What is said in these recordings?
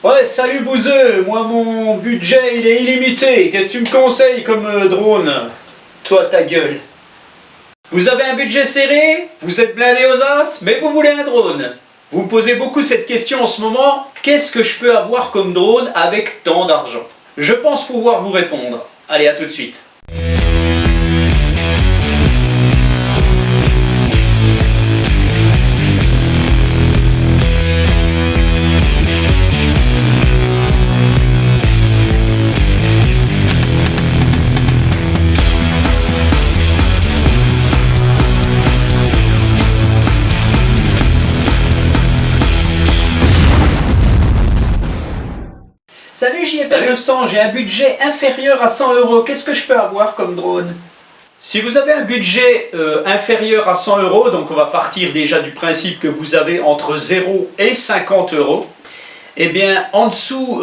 Ouais, salut Bouzeux, moi mon budget il est illimité, qu'est-ce que tu me conseilles comme drone? Toi ta gueule. Vous avez un budget serré, vous êtes blindé aux as, mais vous voulez un drone. Vous me posez beaucoup cette question en ce moment, qu'est-ce que je peux avoir comme drone avec tant d'argent? Je pense pouvoir vous répondre. Allez, à tout de suite. Salut JFR 900, j'ai un budget inférieur à 100 €. Qu'est-ce que je peux avoir comme drone? Si vous avez un budget inférieur à 100 €, donc on va partir déjà du principe que vous avez entre 0 et 50 €, eh bien en dessous,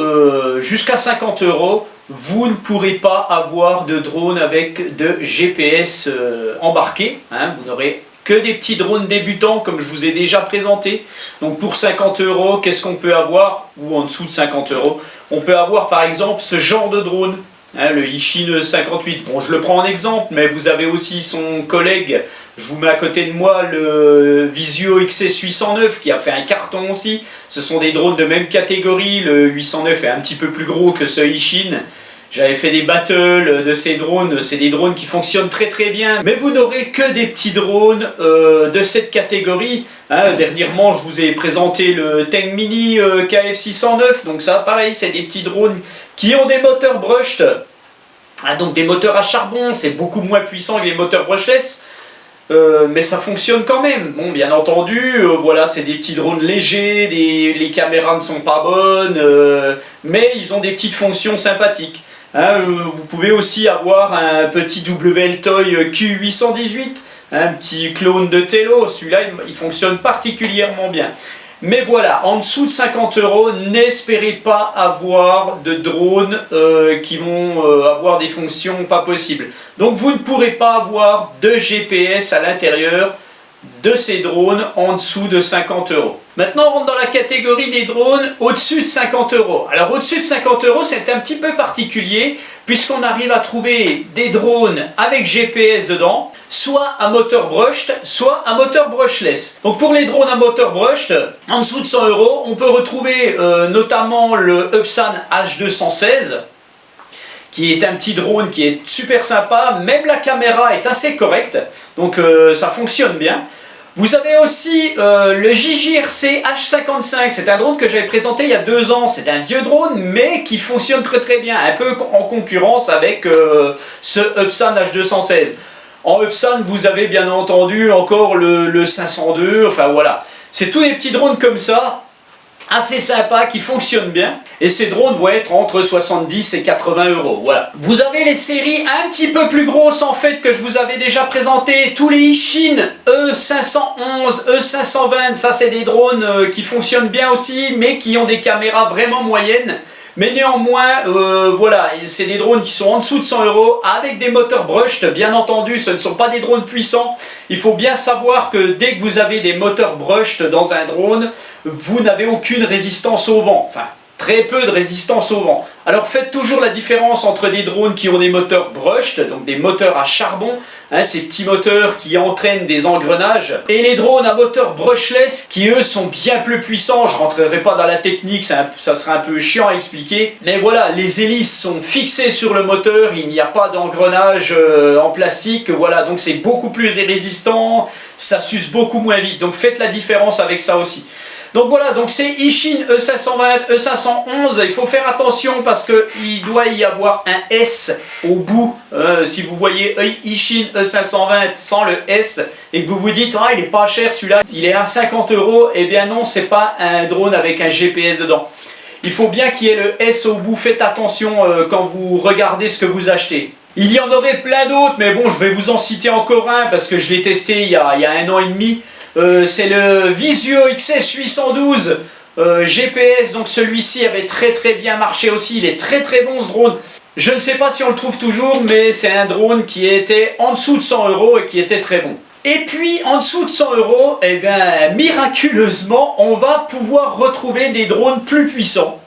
jusqu'à 50 €, vous ne pourrez pas avoir de drone avec de GPS embarqué. Vous n'aurez que des petits drones débutants comme je vous ai déjà présenté. Donc pour 50 €, qu'est-ce qu'on peut avoir? Ou en dessous de 50 €, on peut avoir par exemple ce genre de drone, le Ishin 58. Bon, je le prends en exemple, mais vous avez aussi son collègue, je vous mets à côté de moi le Visuo XS 809 qui a fait un carton aussi. Ce sont des drones de même catégorie, le 809 est un petit peu plus gros que ce Ishin. J'avais fait des battles de ces drones, c'est des drones qui fonctionnent très très bien, mais vous n'aurez que des petits drones de cette catégorie. Dernièrement, je vous ai présenté le Teng Mini KF609, donc ça pareil, c'est des petits drones qui ont des moteurs brushed, donc des moteurs à charbon, c'est beaucoup moins puissant que les moteurs brushless, mais ça fonctionne quand même. Bon, bien entendu, voilà, c'est des petits drones légers, les caméras ne sont pas bonnes, mais ils ont des petites fonctions sympathiques. Vous pouvez aussi avoir un petit WL Toy Q818, un petit clone de Tello, celui-là il fonctionne particulièrement bien. Mais voilà, en dessous de 50 €, n'espérez pas avoir de drones qui vont avoir des fonctions pas possibles. Donc vous ne pourrez pas avoir de GPS à l'intérieur de ces drones en dessous de 50 €. Maintenant on rentre dans la catégorie des drones au-dessus de 50 €. Alors au-dessus de 50 € c'est un petit peu particulier puisqu'on arrive à trouver des drones avec GPS dedans, soit à moteur brushed, soit à moteur brushless. Donc pour les drones à moteur brushed, en dessous de 100 €, on peut retrouver notamment le Upsan H216, qui est un petit drone qui est super sympa, même la caméra est assez correcte, donc ça fonctionne bien. Vous avez aussi le JJRC H55, c'est un drone que j'avais présenté il y a 2 ans, c'est un vieux drone mais qui fonctionne très très bien, un peu en concurrence avec ce Upsan H216. En Upsan vous avez bien entendu encore le 502, enfin voilà, c'est tous des petits drones comme ça, assez sympa, qui fonctionne bien, et ces drones vont être entre 70 et 80 €. Voilà. Vous avez les séries un petit peu plus grosses en fait que je vous avais déjà présenté, tous les Ishin E511, E520, ça c'est des drones qui fonctionnent bien aussi, mais qui ont des caméras vraiment moyennes. Mais néanmoins, voilà, c'est des drones qui sont en dessous de 100 € avec des moteurs brushed, bien entendu, ce ne sont pas des drones puissants. Il faut bien savoir que dès que vous avez des moteurs brushed dans un drone, vous n'avez aucune résistance au vent, enfin très peu de résistance au vent. Alors faites toujours la différence entre des drones qui ont des moteurs brushed, donc des moteurs à charbon, ces petits moteurs qui entraînent des engrenages, et les drones à moteur brushless qui eux sont bien plus puissants. Je ne rentrerai pas dans la technique, ça sera un peu chiant à expliquer, mais voilà, les hélices sont fixées sur le moteur, il n'y a pas d'engrenage en plastique, voilà, donc c'est beaucoup plus résistant, ça s'use beaucoup moins vite, donc faites la différence avec ça aussi. Donc voilà, donc c'est Ishin E520, E511, il faut faire attention parce qu'il doit y avoir un S au bout. Si vous voyez Ishin E520 sans le S et que vous vous dites ah il est pas cher celui-là, il est à 50 €, eh bien non, c'est pas un drone avec un GPS dedans. Il faut bien qu'il y ait le S au bout, faites attention quand vous regardez ce que vous achetez. Il y en aurait plein d'autres, mais bon, je vais vous en citer encore un parce que je l'ai testé il y a 1 an et demi. C'est le Visuo XS 812 GPS, donc celui-ci avait très très bien marché aussi, il est très très bon ce drone. Je ne sais pas si on le trouve toujours, mais c'est un drone qui était en dessous de 100 € et qui était très bon. Et puis en dessous de 100 €, eh bien, miraculeusement, on va pouvoir retrouver des drones plus puissants.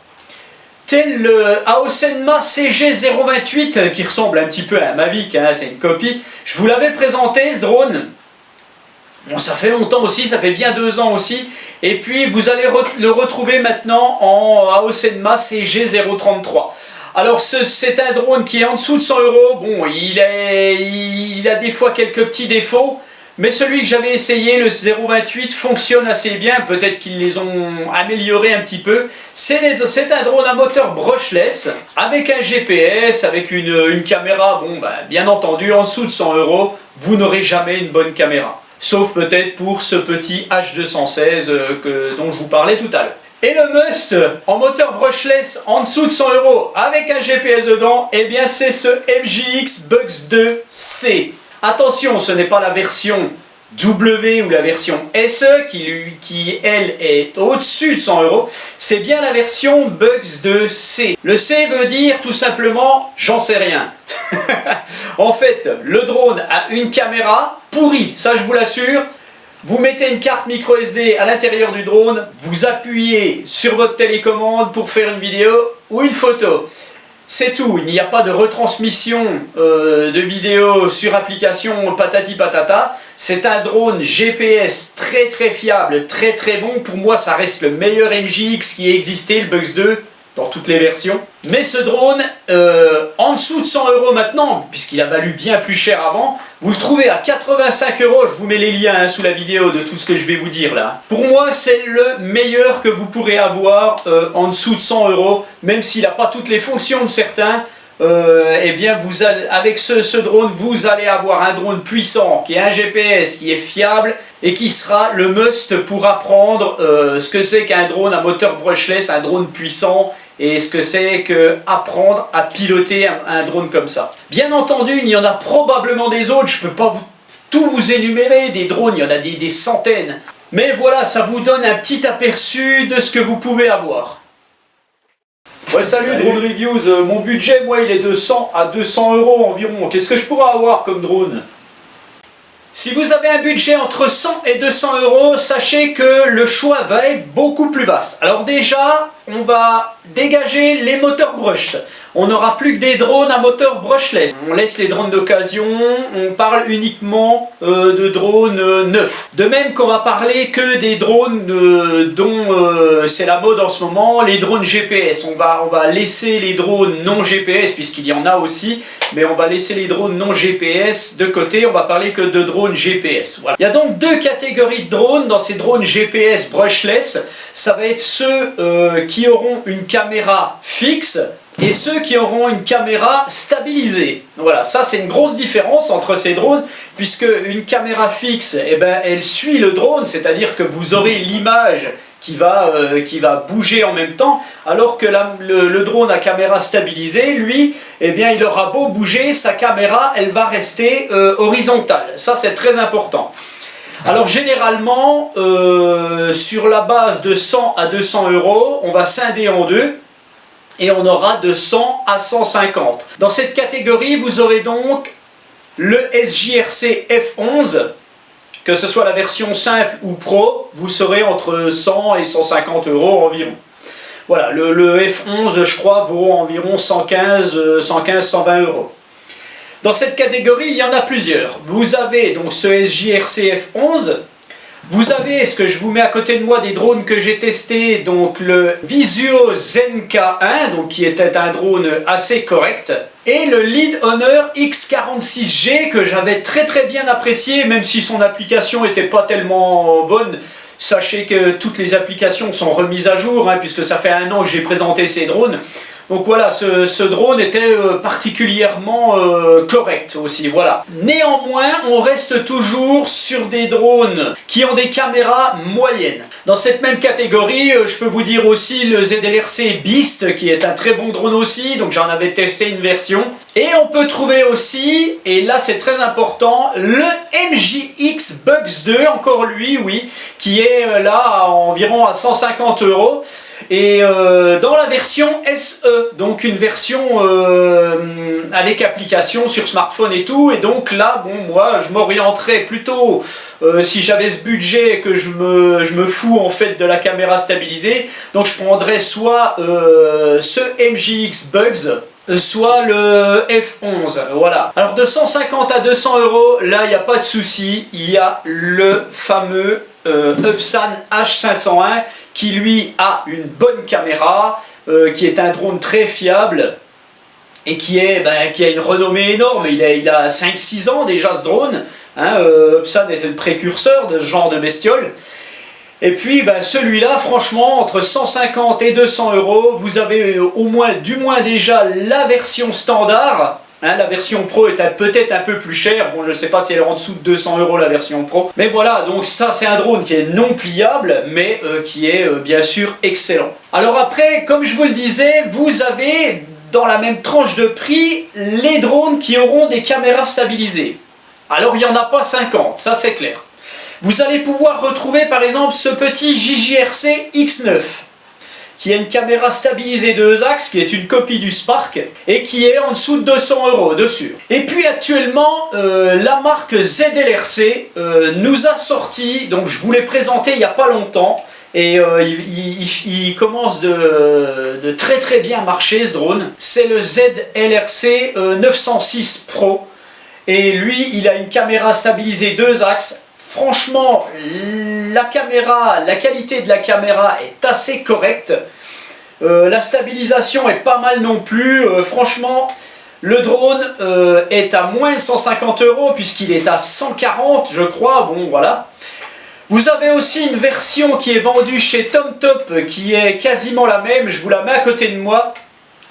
tel le Aosenma CG028 qui ressemble un petit peu à un Mavic, hein, c'est une copie. Je vous l'avais présenté ce drone. Bon, ça fait longtemps aussi, ça fait bien 2 ans aussi. Et puis vous allez le retrouver maintenant en Aosenma CG033. Alors c'est un drone qui est en dessous de 100 €. Bon, il a des fois quelques petits défauts. Mais celui que j'avais essayé, le 028, fonctionne assez bien. Peut-être qu'ils les ont améliorés un petit peu. C'est un drone à moteur brushless, avec un GPS, avec une caméra. Bon, ben, bien entendu, en dessous de 100 €, vous n'aurez jamais une bonne caméra. Sauf peut-être pour ce petit H216 dont je vous parlais tout à l'heure. Et le must, en moteur brushless, en dessous de 100 € avec un GPS dedans, eh bien c'est ce MJX Bugs 2C. Attention, ce n'est pas la version W ou la version SE qui elle est au-dessus de 100 €, c'est bien la version Bugs 2C. Le C veut dire tout simplement j'en sais rien. En fait, le drone a une caméra pourrie, ça je vous l'assure. Vous mettez une carte micro SD à l'intérieur du drone, vous appuyez sur votre télécommande pour faire une vidéo ou une photo. C'est tout, il n'y a pas de retransmission de vidéo sur application patati patata. C'est un drone GPS très très fiable, très très bon. Pour moi, ça reste le meilleur MJX qui ait existé, le Bugs 2, dans toutes les versions. Mais ce drone, en dessous de 100 € maintenant, puisqu'il a valu bien plus cher avant, vous le trouvez à 85 €. Je vous mets les liens sous la vidéo de tout ce que je vais vous dire là. Pour moi, c'est le meilleur que vous pourrez avoir en dessous de 100 €, même s'il n'a pas toutes les fonctions de certains. Eh bien, avec ce drone, vous allez avoir un drone puissant, qui a un GPS, qui est fiable et qui sera le must pour apprendre ce que c'est qu'un drone à moteur brushless, un drone puissant, et ce que c'est qu'apprendre à piloter un drone comme ça. Bien entendu, il y en a probablement des autres, je ne peux pas tout vous énumérer, des drones, il y en a des centaines. Mais voilà, ça vous donne un petit aperçu de ce que vous pouvez avoir. Ouais, salut Drone Reviews, mon budget, moi, il est de 100 à 200 € environ. Qu'est-ce que je pourrais avoir comme drone? Si vous avez un budget entre 100 et 200 €, sachez que le choix va être beaucoup plus vaste. Alors déjà, on va dégager les moteurs brushed. On n'aura plus que des drones à moteur brushless. On laisse les drones d'occasion, on parle uniquement de drones neufs. De même qu'on va parler que des drones dont c'est la mode en ce moment, les drones GPS. On va laisser les drones non GPS, puisqu'il y en a aussi, mais on va laisser les drones non GPS de côté, on va parler que de drones GPS. Voilà. Il y a donc 2 catégories de drones dans ces drones GPS brushless. Ça va être ceux qui auront une caméra fixe, et ceux qui auront une caméra stabilisée. Voilà, ça c'est une grosse différence entre ces drones, puisque une caméra fixe, eh ben, elle suit le drone, c'est-à-dire que vous aurez l'image qui va bouger en même temps, alors que le drone à caméra stabilisée, lui, eh bien, il aura beau bouger, sa caméra, elle va rester horizontale. Ça c'est très important. Alors généralement, sur la base de 100 à 200 €, on va scinder en deux, et on aura de 100 à 150. Dans cette catégorie, vous aurez donc le SJRC F11, que ce soit la version simple ou pro, vous serez entre 100 et 150 € environ. Voilà, le F11, je crois, vaut environ 115-120 €. Dans cette catégorie, il y en a plusieurs. Vous avez donc ce SJRC F11. Vous avez, ce que je vous mets à côté de moi, des drones que j'ai testés, donc le Visuo Zenka 1, donc qui était un drone assez correct, et le Lead Honor X46G que j'avais très très bien apprécié, même si son application n'était pas tellement bonne. Sachez que toutes les applications sont remises à jour, hein, puisque ça fait 1 an que j'ai présenté ces drones. Donc voilà, ce drone était particulièrement correct aussi, voilà. Néanmoins, on reste toujours sur des drones qui ont des caméras moyennes. Dans cette même catégorie, je peux vous dire aussi le ZLRC Beast, qui est un très bon drone aussi, donc j'en avais testé une version. Et on peut trouver aussi, et là c'est très important, le MJX Bugs 2, encore lui, oui, qui est là environ à 150 €. et dans la version SE, donc une version avec application sur smartphone et tout, et donc là, bon, moi, je m'orienterais plutôt, si j'avais ce budget et que je me fous en fait de la caméra stabilisée, donc je prendrais soit ce MJX Bugs, soit le F11, voilà. Alors de 150 à 200 euros, là il n'y a pas de souci, il y a le fameux Upsan H501 qui lui a une bonne caméra, qui est un drone très fiable et qui a une renommée énorme. Il a 5-6 ans déjà ce drone, hein, Upsan était le précurseur de ce genre de bestiole. Et puis celui-là, franchement, entre 150 et 200 euros, vous avez du moins déjà la version standard. Hein, la version Pro est peut-être un peu plus chère. Bon, je ne sais pas si elle est en dessous de 200 euros la version Pro. Mais voilà, donc ça c'est un drone qui est non pliable, mais qui est bien sûr excellent. Alors après, comme je vous le disais, vous avez dans la même tranche de prix les drones qui auront des caméras stabilisées. Alors il n'y en a pas 50, ça c'est clair. Vous allez pouvoir retrouver par exemple ce petit JJRC X9 qui a une caméra stabilisée 2 axes, qui est une copie du Spark et qui est en dessous de 200 euros dessus. Et puis actuellement, la marque ZLRC nous a sorti, donc je vous l'ai présenté il n'y a pas longtemps, et il commence de très bien marcher ce drone. C'est le ZLRC 906 Pro et lui il a une caméra stabilisée 2 axes. Franchement, la qualité de la caméra est assez correcte. La stabilisation est pas mal non plus. Franchement, le drone est à moins 150 euros puisqu'il est à 140, je crois. Bon, voilà. Vous avez aussi une version qui est vendue chez TomTop qui est quasiment la même. Je vous la mets à côté de moi.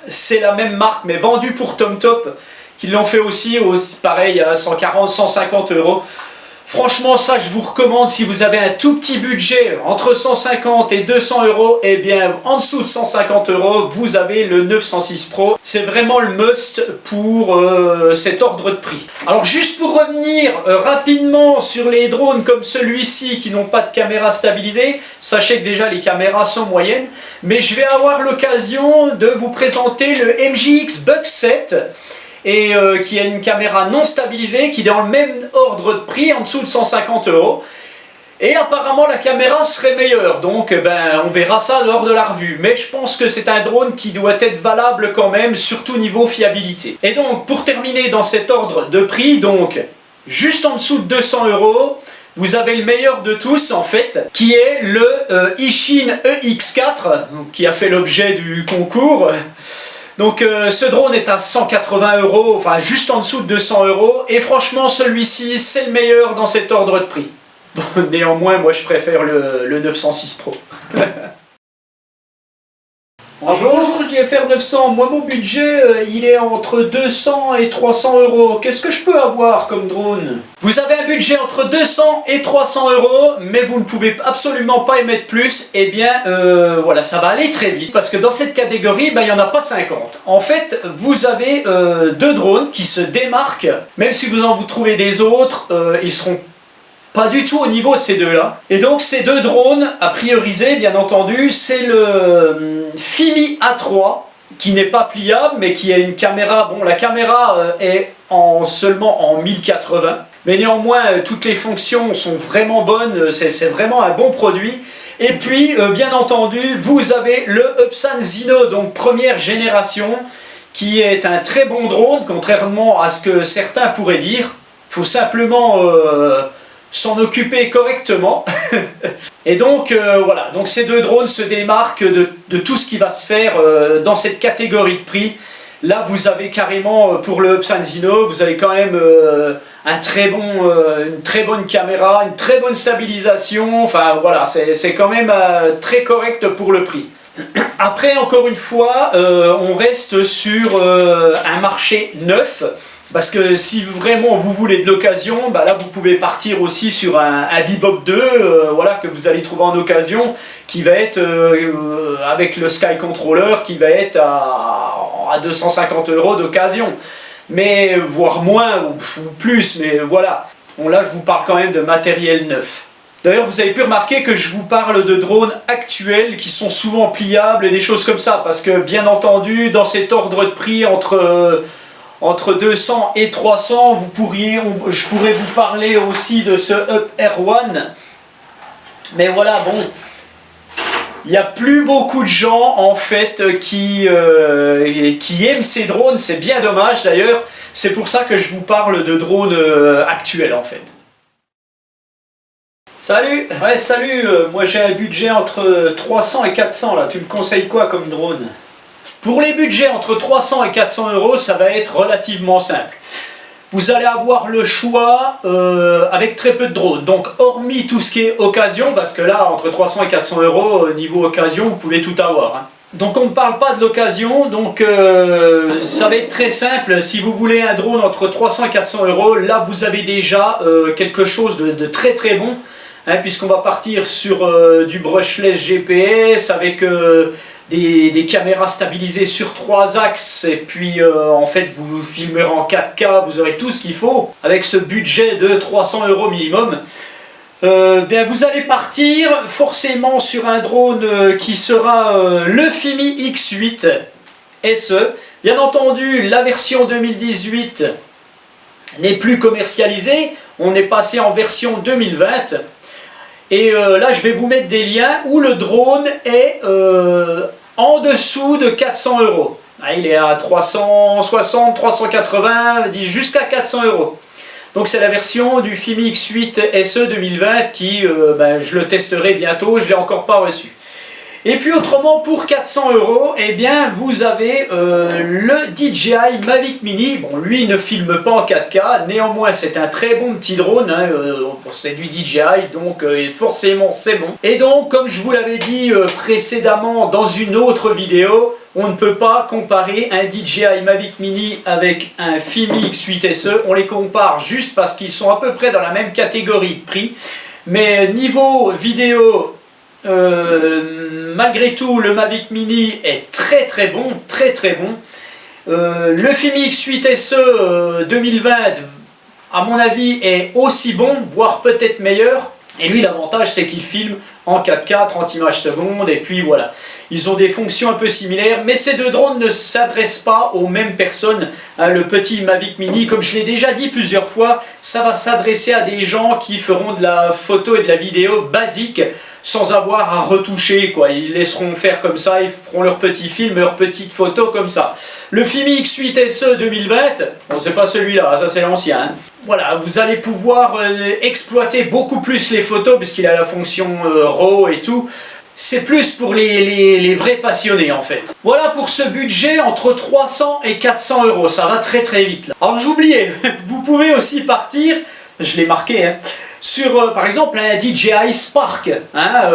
C'est la même marque, mais vendue pour TomTop, qui l'ont fait aussi pareil, à 140, 150 euros. Franchement, ça, je vous recommande si vous avez un tout petit budget, entre 150 et 200 euros, et bien en dessous de 150 euros, vous avez le 906 Pro. C'est vraiment le must pour cet ordre de prix. Alors juste pour revenir rapidement sur les drones comme celui-ci qui n'ont pas de caméra stabilisée, sachez que déjà les caméras sont moyennes, mais je vais avoir l'occasion de vous présenter le MJX Bug 7. Et qui a une caméra non stabilisée, qui est dans le même ordre de prix, en dessous de 150 euros. Et apparemment la caméra serait meilleure, donc on verra ça lors de la revue. Mais je pense que c'est un drone qui doit être valable quand même, surtout niveau fiabilité. Et donc pour terminer dans cet ordre de prix, donc juste en dessous de 200 euros, vous avez le meilleur de tous en fait, qui est le Ishin EX4, qui a fait l'objet du concours. Donc ce drone est à 180 euros, enfin juste en dessous de 200 euros, et franchement celui-ci c'est le meilleur dans cet ordre de prix. Bon, néanmoins, moi je préfère le 906 Pro. Bonjour, JFR 900, moi mon budget il est entre 200 et 300 euros. Qu'est-ce que je peux avoir comme drone? Vous avez un budget entre 200 et 300 euros, mais vous ne pouvez absolument pas émettre plus. Eh bien voilà, ça va aller très vite, parce que dans cette catégorie, il n'y en a pas 50. En fait, vous avez deux drones qui se démarquent, même si vous trouvez des autres, ils seront pas du tout au niveau de ces deux-là. Et donc ces deux drones à prioriser, bien entendu, c'est le Fimi A3, qui n'est pas pliable, mais qui a une caméra, bon la caméra est seulement en 1080, mais néanmoins toutes les fonctions sont vraiment bonnes, c'est vraiment un bon produit. Et puis bien entendu, vous avez le Upsan Zino, donc première génération, qui est un très bon drone, contrairement à ce que certains pourraient dire. Il faut simplement s'en occuper correctement. Et donc voilà, donc ces deux drones se démarquent de tout ce qui va se faire dans cette catégorie de prix. Là vous avez carrément pour le Upsan Zino, vous avez quand même une très bonne caméra, une très bonne stabilisation, enfin voilà, c'est quand même très correct pour le prix. Après encore une fois, on reste sur un marché neuf. Parce que si vraiment vous voulez de l'occasion, là vous pouvez partir aussi sur un Bebop 2 voilà, que vous allez trouver en occasion, qui va être avec le Sky Controller, qui va être à 250 euros d'occasion. Mais voire moins ou plus, mais voilà. Bon là je vous parle quand même de matériel neuf. D'ailleurs, vous avez pu remarquer que je vous parle de drones actuels qui sont souvent pliables et des choses comme ça, parce que bien entendu, dans cet ordre de prix entre 200 et 300, je pourrais vous parler aussi de ce Up R1. Mais voilà, bon, il n'y a plus beaucoup de gens en fait qui aiment ces drones, c'est bien dommage d'ailleurs. C'est pour ça que je vous parle de drones actuels en fait. Salut! Ouais, salut! Moi j'ai un budget entre 300 et 400 là. Tu me conseilles quoi comme drone? Pour les budgets entre 300 et 400 euros, ça va être relativement simple. Vous allez avoir le choix avec très peu de drones. Donc hormis tout ce qui est occasion, parce que là entre 300 et 400 euros, niveau occasion, vous pouvez tout avoir. Hein. Donc on ne parle pas de l'occasion, donc ça va être très simple. Si vous voulez un drone entre 300 et 400 euros, là vous avez déjà quelque chose de très très bon. Hein, puisqu'on va partir sur du brushless GPS avec des caméras stabilisées sur 3 axes et puis en fait vous filmerez en 4K, vous aurez tout ce qu'il faut avec ce budget de 300 euros minimum. Bien, vous allez partir forcément sur un drone qui sera le Fimi X8 SE. Bien entendu, la version 2018 n'est plus commercialisée, on est passé en version 2020. Et là, je vais vous mettre des liens où le drone est en dessous de 400 euros. Ah, il est à 360, 380, jusqu'à 400 euros. Donc c'est la version du Fimi X8 SE 2020 qui, je le testerai bientôt, je ne l'ai encore pas reçu. Et puis autrement, pour 400 euros, eh bien, vous avez le DJI Mavic Mini. Bon, lui, il ne filme pas en 4K, néanmoins, c'est un très bon petit drone. Hein, c'est du DJI, donc forcément, c'est bon. Et donc, comme je vous l'avais dit précédemment dans une autre vidéo, on ne peut pas comparer un DJI Mavic Mini avec un Fimi X8 SE. On les compare juste parce qu'ils sont à peu près dans la même catégorie de prix. Mais niveau vidéo... malgré tout, le Mavic Mini est très très bon, très très bon. Le Fimi X8 SE 2020, à mon avis, est aussi bon, voire peut-être meilleur. Et lui, l'avantage, c'est qu'il filme en 4K, 30 images secondes, et puis voilà. Ils ont des fonctions un peu similaires, mais ces deux drones ne s'adressent pas aux mêmes personnes. Hein, le petit Mavic Mini, comme je l'ai déjà dit plusieurs fois, ça va s'adresser à des gens qui feront de la photo et de la vidéo basique, sans avoir à retoucher, quoi. Ils laisseront faire comme ça, ils feront leurs petits films, leurs petites photos comme ça. Le Fimi X8 SE 2020, bon, c'est pas celui-là, ça c'est l'ancien. Hein. Voilà, vous allez pouvoir exploiter beaucoup plus les photos, puisqu'il a la fonction RAW et tout. C'est plus pour les vrais passionnés en fait. Voilà pour ce budget entre 300 et 400 euros, ça va très très vite là. Alors j'oubliais, vous pouvez aussi partir, je l'ai marqué, hein, sur par exemple un DJI Spark, hein,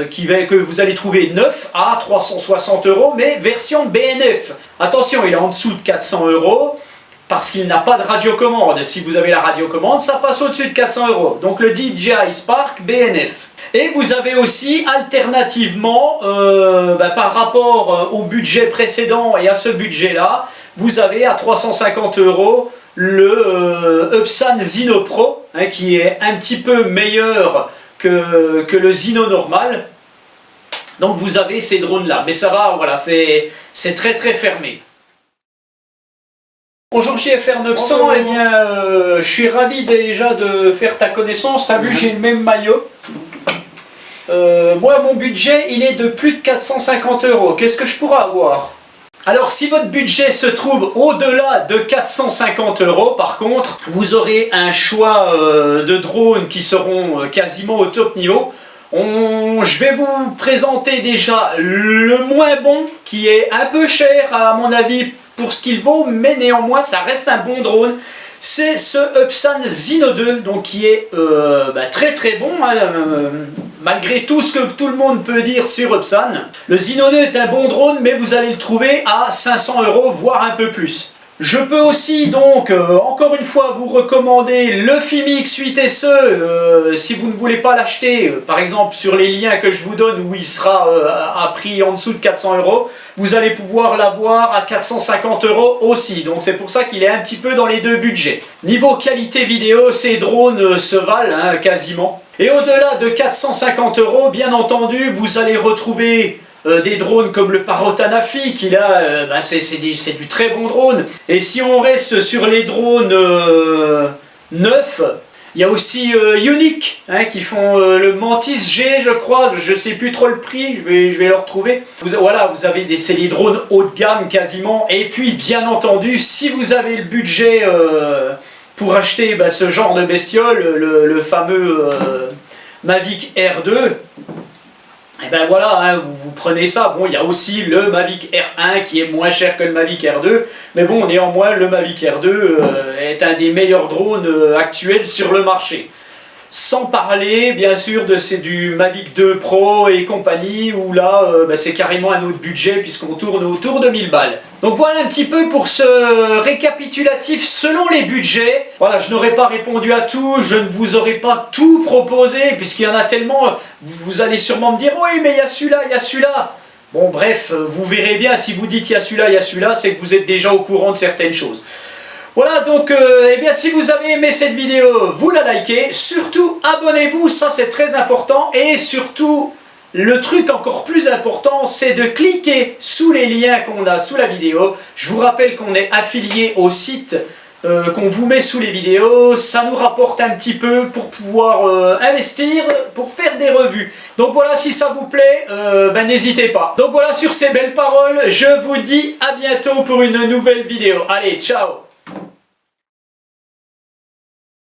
que vous allez trouver neuf à 360 euros, mais version BNF. Attention, il est en dessous de 400 euros parce qu'il n'a pas de radiocommande. Si vous avez la radiocommande, ça passe au-dessus de 400 euros. Donc le DJI Spark BNF. Et vous avez aussi alternativement, par rapport au budget précédent et à ce budget-là, vous avez à 350 euros le Upsan Zino Pro, hein, qui est un petit peu meilleur que le Zino normal. Donc vous avez ces drones-là. Mais ça va, voilà, c'est très très fermé. Bonjour JFR 900, eh bien, je suis ravi déjà de faire ta connaissance. Tu as vu, j'ai le même maillot. Moi, mon budget, il est de plus de 450 euros. Qu'est-ce que je pourrais avoir? Alors, si votre budget se trouve au-delà de 450 euros, par contre, vous aurez un choix de drones qui seront quasiment au top niveau. Je vais vous présenter déjà le moins bon, qui est un peu cher à mon avis pour ce qu'il vaut, mais néanmoins, ça reste un bon drone. C'est ce Upsan Zino 2, donc qui est très très bon, hein, malgré tout ce que tout le monde peut dire sur Upsan. Le Zino 2 est un bon drone, mais vous allez le trouver à 500 euros, voire un peu plus. Je peux aussi donc, encore une fois, vous recommander le Fimi X8 SE, si vous ne voulez pas l'acheter, par exemple sur les liens que je vous donne où il sera à prix en dessous de 400 euros, vous allez pouvoir l'avoir à 450 euros aussi, donc c'est pour ça qu'il est un petit peu dans les deux budgets. Niveau qualité vidéo, ces drones se valent hein, quasiment. Et au-delà de 450 €, bien entendu, vous allez retrouver des drones comme le Parrot Anafi, qui là, c'est du très bon drone. Et si on reste sur les drones neufs, il y a aussi Unique, qui font le Mantis G, je crois, je ne sais plus trop le prix, je vais le retrouver. Voilà, vous avez c'est les drones haut de gamme quasiment. Et puis, bien entendu, si vous avez le budget pour acheter ce genre de bestiole, le fameux Mavic Air 2, et ben voilà, vous prenez ça. Bon, il y a aussi le Mavic Air 1 qui est moins cher que le Mavic Air 2, mais bon, néanmoins, le Mavic Air 2 est un des meilleurs drones actuels sur le marché. Sans parler, bien sûr, du Mavic 2 Pro et compagnie, où là, c'est carrément un autre budget, puisqu'on tourne autour de 1000 balles. Donc voilà un petit peu pour ce récapitulatif selon les budgets. Voilà, je n'aurais pas répondu à tout, je ne vous aurais pas tout proposé, puisqu'il y en a tellement, vous allez sûrement me dire « Oui, mais il y a celui-là, il y a celui-là ». Bon, bref, vous verrez bien, si vous dites « il y a celui-là, il y a celui-là », c'est que vous êtes déjà au courant de certaines choses. Voilà, donc, eh bien, si vous avez aimé cette vidéo, vous la likez. Surtout, abonnez-vous, ça c'est très important. Et surtout, le truc encore plus important, c'est de cliquer sous les liens qu'on a sous la vidéo. Je vous rappelle qu'on est affilié au site qu'on vous met sous les vidéos. Ça nous rapporte un petit peu pour pouvoir investir, pour faire des revues. Donc voilà, si ça vous plaît, n'hésitez pas. Donc voilà, sur ces belles paroles, je vous dis à bientôt pour une nouvelle vidéo. Allez, ciao!